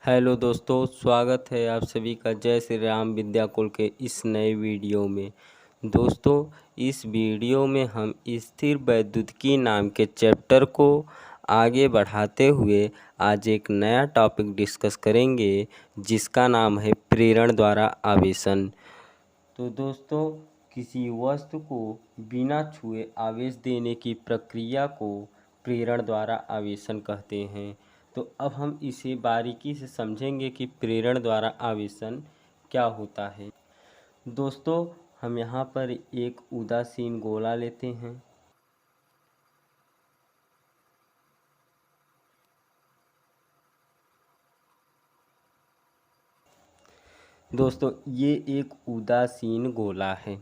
Hello दोस्तों, स्वागत है आप सभी का जय श्री राम विद्याकुल के इस नए वीडियो में। दोस्तों, इस वीडियो में हम स्थिर वैद्युतिकी नाम के चैप्टर को आगे बढ़ाते हुए आज एक नया टॉपिक डिस्कस करेंगे जिसका नाम है प्रेरण द्वारा आवेशन। तो दोस्तों, किसी वस्तु को बिना छुए आवेश देने की प्रक्रिया को प्रेरण द्वारा आवेशन कहते हैं। तो अब हम इसे बारीकी से समझेंगे कि प्रेरण द्वारा आवेशन क्या होता है। दोस्तों, हम यहाँ पर एक उदासीन गोला लेते हैं। दोस्तों, ये एक उदासीन गोला है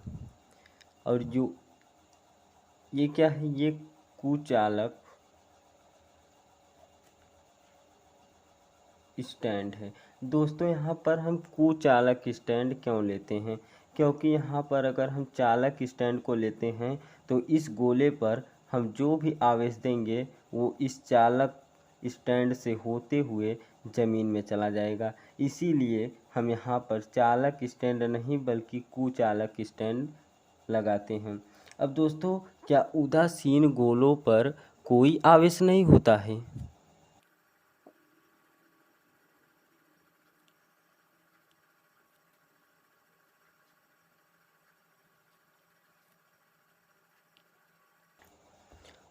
और जो ये क्या है, ये कुचालक स्टैंड है। दोस्तों, यहाँ पर हम कुचालक स्टैंड क्यों लेते हैं? क्योंकि यहाँ पर अगर हम चालक स्टैंड को लेते हैं तो इस गोले पर हम जो भी आवेश देंगे वो इस चालक स्टैंड से होते हुए ज़मीन में चला जाएगा। इसीलिए हम यहाँ पर चालक स्टैंड नहीं बल्कि कुचालक स्टैंड लगाते हैं। अब दोस्तों, क्या उदासीन गोलों पर कोई आवेश नहीं होता है?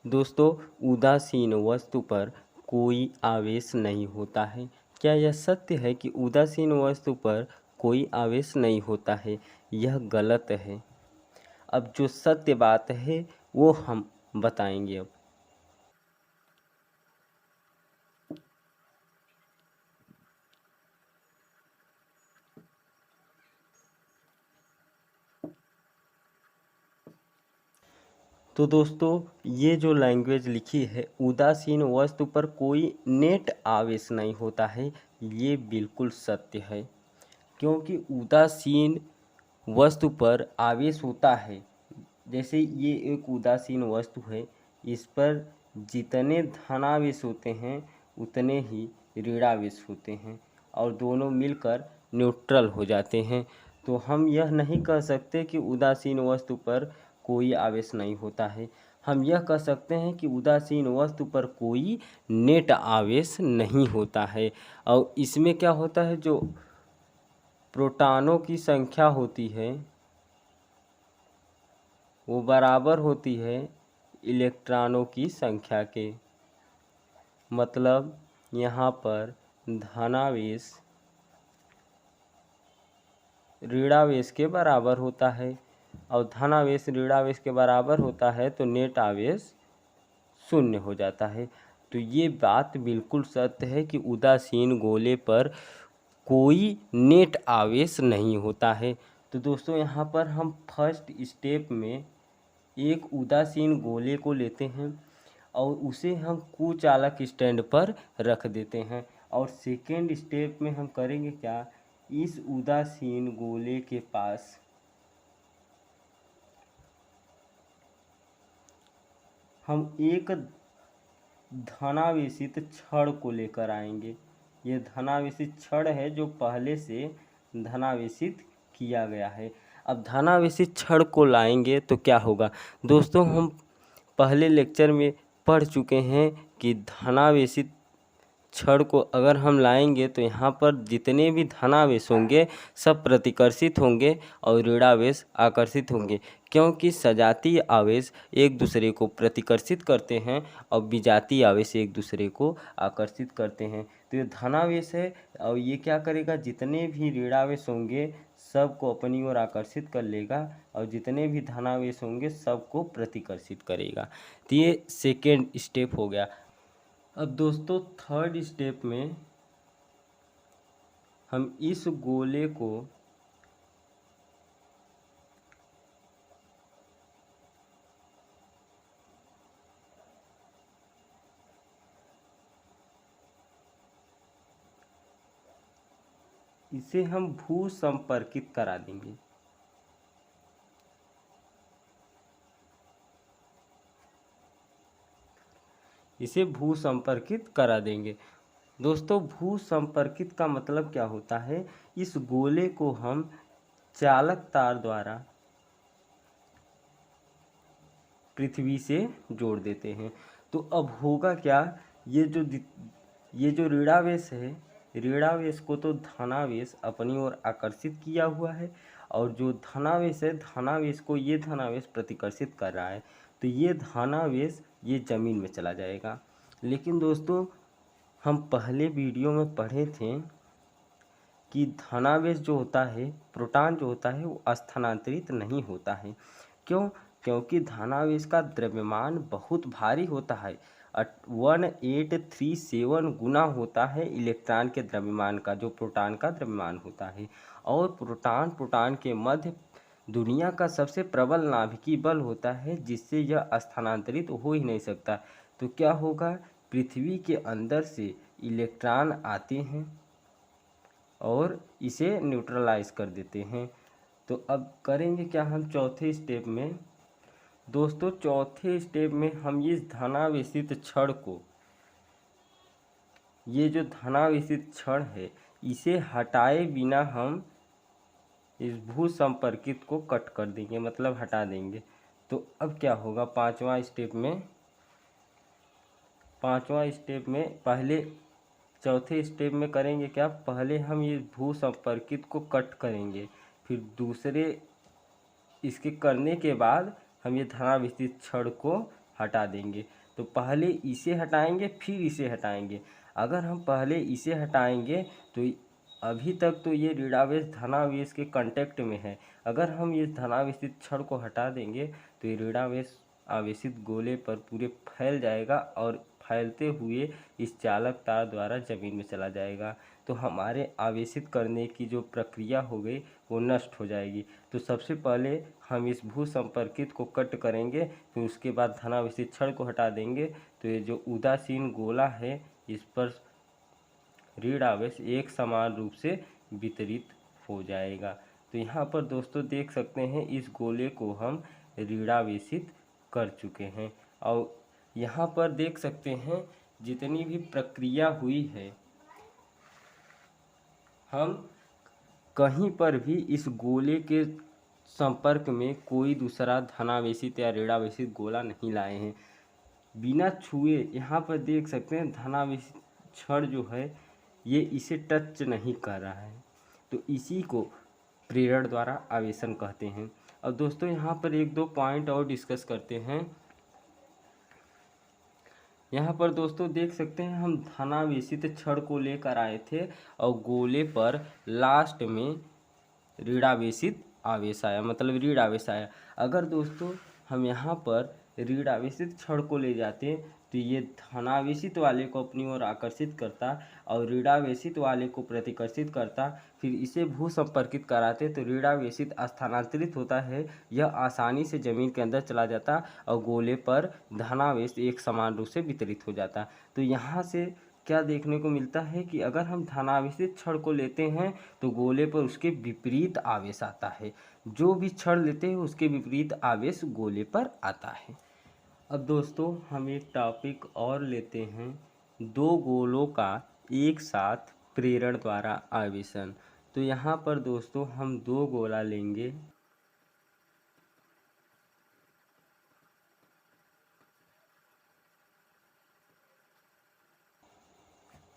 दोस्तों, उदासीन वस्तु पर कोई आवेश नहीं होता है। क्या यह सत्य है कि उदासीन वस्तु पर कोई आवेश नहीं होता है? यह गलत है। अब जो सत्य बात है वो हम बताएंगे अब। तो दोस्तों, ये जो लैंग्वेज लिखी है उदासीन वस्तु पर कोई नेट आवेश नहीं होता है, ये बिल्कुल सत्य है। क्योंकि उदासीन वस्तु पर आवेश होता है। जैसे ये एक उदासीन वस्तु है, इस पर जितने धनावेश होते हैं उतने ही ऋणावेश होते हैं और दोनों मिलकर न्यूट्रल हो जाते हैं। तो हम यह नहीं कह सकते कि उदासीन वस्तु पर कोई आवेश नहीं होता है। हम यह कह सकते हैं कि उदासीन वस्तु पर कोई नेट आवेश नहीं होता है। और इसमें क्या होता है, जो प्रोटॉनों की संख्या होती है वो बराबर होती है इलेक्ट्रॉनों की संख्या के। मतलब यहाँ पर धनावेश ऋणावेश के बराबर होता है और धनावेश ऋणावेश के बराबर होता है तो नेट आवेश शून्य हो जाता है। तो ये बात बिल्कुल सत्य है कि उदासीन गोले पर कोई नेट आवेश नहीं होता है। तो दोस्तों, यहाँ पर हम फर्स्ट स्टेप में एक उदासीन गोले को लेते हैं और उसे हम कुचालक स्टैंड पर रख देते हैं। और सेकेंड स्टेप में हम करेंगे क्या, इस उदासीन गोले के पास हम एक धनावेशित छड़ को लेकर आएंगे। ये धनावेशित छड़ है जो पहले से धनावेशित किया गया है। अब धनावेशित छड़ को लाएंगे तो क्या होगा? दोस्तों, हम पहले लेक्चर में पढ़ चुके हैं कि धनावेशित छड़ को अगर हम लाएंगे तो यहाँ पर जितने भी धनावेश होंगे सब प्रतिकर्षित होंगे और ऋणावेश आकर्षित होंगे। क्योंकि सजातीय आवेश एक दूसरे को प्रतिकर्षित करते हैं और विजातीय आवेश एक दूसरे को आकर्षित करते हैं। तो ये धनावेश है और ये क्या करेगा, जितने भी ऋणावेश होंगे सबको अपनी ओर आकर्षित कर लेगा और जितने भी धनावेश होंगे सबको प्रतिकर्षित करेगा। तो ये सेकेंड स्टेप हो गया। अब दोस्तों, थर्ड स्टेप में हम इस गोले को इसे हम भू संपर्कित करा देंगे। इसे भू संपर्कित करा देंगे। दोस्तों भू संपर्कित का मतलब क्या होता है, इस गोले को हम चालक तार द्वारा पृथ्वी से जोड़ देते हैं। तो अब होगा क्या, ये जो ऋणावेश है, ऋणावेश को तो धनावेश अपनी ओर आकर्षित किया हुआ है, और जो धनावेश है, धनावेश को ये धनावेश प्रतिकर्षित कर रहा है। तो ये धनावेश ये ज़मीन में चला जाएगा। लेकिन दोस्तों हम पहले वीडियो में पढ़े थे कि धनावेश जो होता है, प्रोटॉन जो होता है, वो स्थानांतरित नहीं होता है। क्यों? क्योंकि धनावेश का द्रव्यमान बहुत भारी होता है, 1837 गुना होता है इलेक्ट्रॉन के द्रव्यमान का, जो प्रोटॉन का द्रव्यमान होता है। और प्रोटॉन के मध्य दुनिया का सबसे प्रबल नाभिकीय बल होता है, जिससे यह स्थानांतरित हो ही नहीं सकता। तो क्या होगा, पृथ्वी के अंदर से इलेक्ट्रॉन आते हैं और इसे न्यूट्रलाइज कर देते हैं। तो अब करेंगे क्या हम चौथे स्टेप में, दोस्तों चौथे स्टेप में हम इस धनावेशित छड़ को, ये जो धनावेशित छड़ है, इसे हटाए बिना हम इस भू संपर्कित को कट कर देंगे, मतलब हटा देंगे। तो अब क्या होगा, पांचवा स्टेप में पहले, चौथे स्टेप में करेंगे क्या, पहले हम ये भू संपर्कित को कट करेंगे, फिर दूसरे इसके करने के बाद हम ये धनावेशित छड़ को हटा देंगे। तो पहले इसे हटाएंगे फिर इसे हटाएंगे। अगर हम पहले इसे हटाएंगे तो अभी तक तो ये ऋणावेश धनावेश के कांटेक्ट में है। अगर हम ये धनावेशित छड़ को हटा देंगे तो ये ऋणावेश आवेशित गोले पर पूरे फैल जाएगा और फैलते हुए इस चालक तार द्वारा ज़मीन में चला जाएगा। तो हमारे आवेशित करने की जो प्रक्रिया हो गई वो नष्ट हो जाएगी। तो सबसे पहले हम इस भू संपर्कित को कट करेंगे, फिर उसके बाद धनावेशित छड़ को हटा देंगे। तो ये जो उदासीन गोला है, इस पर ऋण आवेश एक समान रूप से वितरित हो जाएगा। तो यहाँ पर दोस्तों देख सकते हैं, इस गोले को हम ऋणावेशित कर चुके हैं। और यहाँ पर देख सकते हैं जितनी भी प्रक्रिया हुई है, हम कहीं पर भी इस गोले के संपर्क में कोई दूसरा धनावेशित या ऋणावेशित गोला नहीं लाए हैं। बिना छुए यहाँ पर देख सकते हैं धनावेशित छड़ जो है ये इसे टच नहीं कर रहा है। तो इसी को प्रेरण द्वारा आवेशन कहते हैं। अब दोस्तों यहाँ पर एक दो पॉइंट और डिस्कस करते हैं। यहाँ पर दोस्तों देख सकते हैं हम धनावेशित छड़ को लेकर आए थे और गोले पर लास्ट में ऋणावेशित आवेश आया, मतलब ऋण आवेश आया। अगर दोस्तों हम यहाँ पर ऋण आवेशित छड़ को ले जाते तो ये धनावेशित वाले को अपनी ओर आकर्षित करता और ऋणावेशित वाले को प्रतिकर्षित करता, फिर इसे भू संपर्कित कराते तो ऋणावेशित स्थानांतरित होता है, यह आसानी से ज़मीन के अंदर चला जाता और गोले पर धनावेश एक समान रूप से वितरित हो जाता। तो यहाँ से क्या देखने को मिलता है कि अगर हम धनावेशित छड़ को लेते हैं तो गोले पर उसके विपरीत आवेश आता है, जो भी छड़ लेते हैं उसके विपरीत आवेश गोले पर आता है। अब दोस्तों हम एक टॉपिक और लेते हैं, दो गोलों का एक साथ प्रेरण द्वारा आवेशन। तो यहाँ पर दोस्तों हम दो गोला लेंगे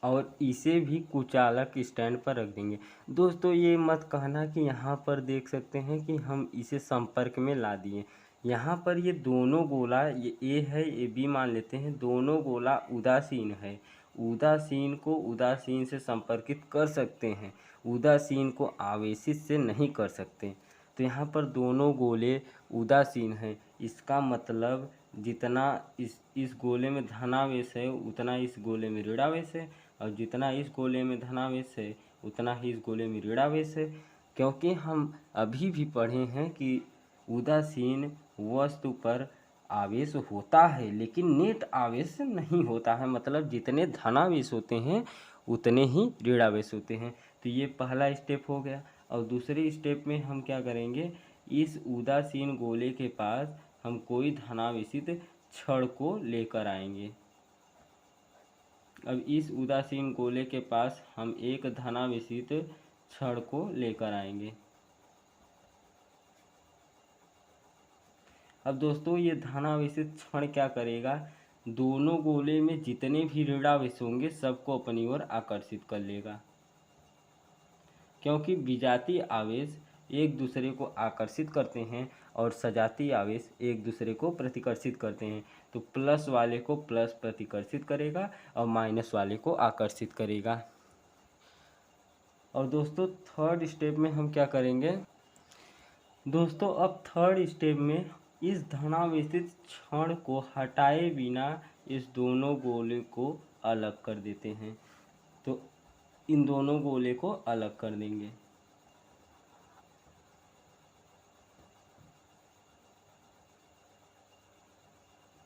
और इसे भी कुचालक स्टैंड पर रख देंगे। दोस्तों ये मत कहना कि यहाँ पर देख सकते हैं कि हम इसे संपर्क में ला दिए। यहाँ पर ये दोनों गोला, ये ए है ये बी मान लेते हैं, दोनों गोला उदासीन है। उदासीन को उदासीन से संपर्कित कर सकते हैं, उदासीन को आवेशित से नहीं कर सकते। तो यहाँ पर दोनों गोले उदासीन हैं। इसका मतलब जितना इस गोले में धनावेश है उतना इस गोले में ऋणावेश है, और जितना इस गोले में धनावेश है उतना ही इस गोले में ऋणावेश है। क्योंकि हम अभी भी पढ़े हैं कि उदासीन वस्तु पर आवेश होता है लेकिन नेट आवेश नहीं होता है, मतलब जितने धनावेश होते हैं उतने ही ऋणावेश होते हैं। तो ये पहला स्टेप हो गया। और दूसरे स्टेप में हम क्या करेंगे, इस उदासीन गोले के पास हम कोई धनावेशित छड़ को लेकर आएंगे अब इस उदासीन गोले के पास हम एक धनावेशित छड़ को लेकर आएंगे। अब दोस्तों ये धनावेशित क्षण क्या करेगा, दोनों गोले में जितने भी ऋणावेश होंगे सबको अपनी ओर आकर्षित कर लेगा, क्योंकि विजातीय आवेश एक दूसरे को आकर्षित करते हैं और सजातीय आवेश एक दूसरे को प्रतिकर्षित करते हैं। तो प्लस वाले को प्लस प्रतिकर्षित करेगा और माइनस वाले को आकर्षित करेगा। और दोस्तों थर्ड स्टेप में हम क्या करेंगे, दोस्तों अब थर्ड स्टेप में इस धनावेशित क्षण को हटाए बिना इस दोनों गोले को अलग कर देते हैं। तो इन दोनों गोले को अलग कर देंगे।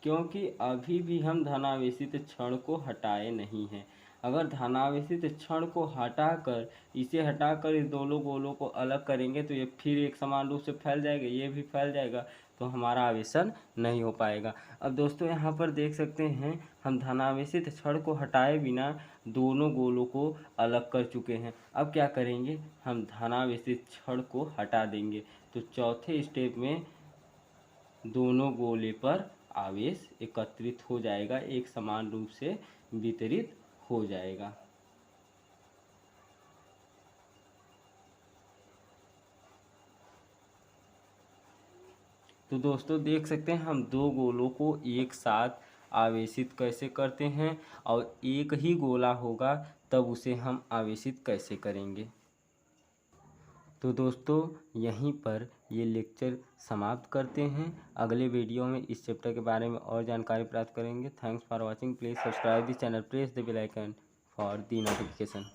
क्योंकि अभी भी हम धनावेशित क्षण को हटाए नहीं हैं। अगर धनावेशित क्षण को हटाकर इसे हटाकर इस दोनों गोलों को अलग करेंगे तो ये फिर एक समान रूप से फैल जाएगा, ये भी फैल जाएगा, तो हमारा आवेशन नहीं हो पाएगा। अब दोस्तों यहाँ पर देख सकते हैं हम धनावेशित क्षण को हटाए बिना दोनों गोलों को अलग कर चुके हैं। अब क्या करेंगे, हम धनावेशित क्षण को हटा देंगे। तो चौथे स्टेप में दोनों गोले पर आवेश एकत्रित हो जाएगा, एक समान रूप से वितरित हो जाएगा। तो दोस्तों देख सकते हैं हम दो गोलों को एक साथ आवेशित कैसे करते हैं और एक ही गोला होगा तब उसे हम आवेशित कैसे करेंगे। तो दोस्तों यहीं पर ये लेक्चर समाप्त करते हैं। अगले वीडियो में इस चैप्टर के बारे में और जानकारी प्राप्त करेंगे। Thanks for watching. Please subscribe the channel, press the bell icon for the notification.